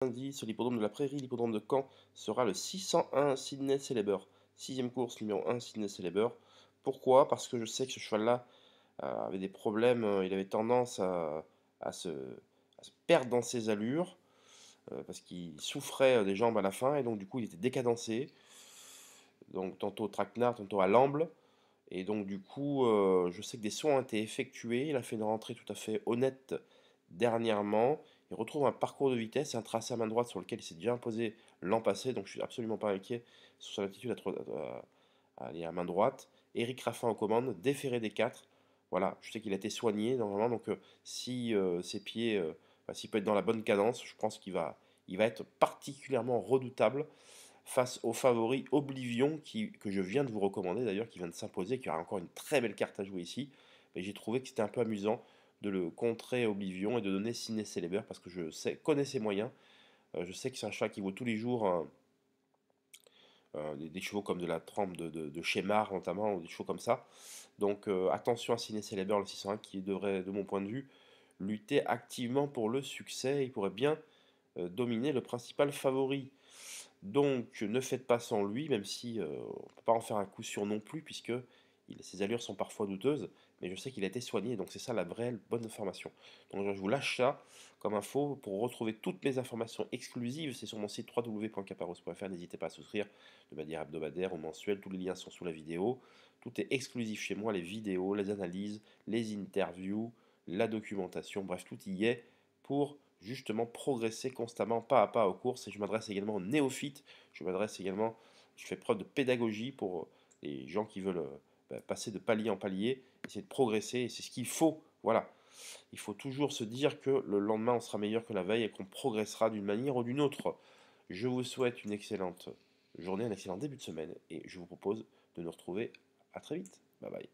Lundi, l'hippodrome de la Prairie, l'hippodrome de Caen, sera le 601 Sydney Celeber. Sixième course, numéro 1, Sydney Celeber. Pourquoi? Parce que je sais que ce cheval-là avait des problèmes, il avait tendance à se, à se perdre dans ses allures, parce qu'il souffrait des jambes à la fin, et donc du coup il était décadencé, donc tantôt au traquenard, tantôt à l'amble, et donc du coup je sais que des soins ont été effectués, il a fait une rentrée tout à fait honnête dernièrement, il retrouve un parcours de vitesse et un tracé à main droite sur lequel il s'est déjà imposé l'an passé, donc je suis absolument pas inquiet sur son attitude à aller à main droite. Eric Raffin aux commandes, déféré des 4. Voilà, je sais qu'il a été soigné normalement, donc si ses pieds, s'il peut être dans la bonne cadence, je pense il va être particulièrement redoutable face au favori Oblivion que je viens de vous recommander d'ailleurs, qui vient de s'imposer, qui a encore une très belle carte à jouer ici. Mais j'ai trouvé que c'était un peu amusant de le contrer Oblivion et de donner Ciné Célébert parce que connais ses moyens. Je sais que c'est un chat qui vaut tous les jours des chevaux comme de la trempe de Chémar notamment, ou des chevaux comme ça. Donc attention à Ciné Célébert, le 601, qui devrait, de mon point de vue, lutter activement pour le succès. Il pourrait bien dominer le principal favori. Donc ne faites pas sans lui, même si on ne peut pas en faire un coup sûr non plus, puisque ses allures sont parfois douteuses, mais je sais qu'il a été soigné, donc c'est ça la vraie bonne information. Donc je vous lâche ça comme info. Pour retrouver toutes mes informations exclusives, c'est sur mon site www.caparros.fr, n'hésitez pas à souscrire de manière hebdomadaire ou mensuelle, tous les liens sont sous la vidéo. Tout est exclusif chez moi, les vidéos, les analyses, les interviews, la documentation, bref, tout y est pour justement progresser constamment, pas à pas aux courses. Et je m'adresse également aux néophytes, je fais preuve de pédagogie pour les gens qui veulent passer de palier en palier, essayer de progresser, et c'est ce qu'il faut. Voilà, il faut toujours se dire que le lendemain on sera meilleur que la veille et qu'on progressera d'une manière ou d'une autre. Je vous souhaite une excellente journée, un excellent début de semaine, et je vous propose de nous retrouver à très vite. Bye bye.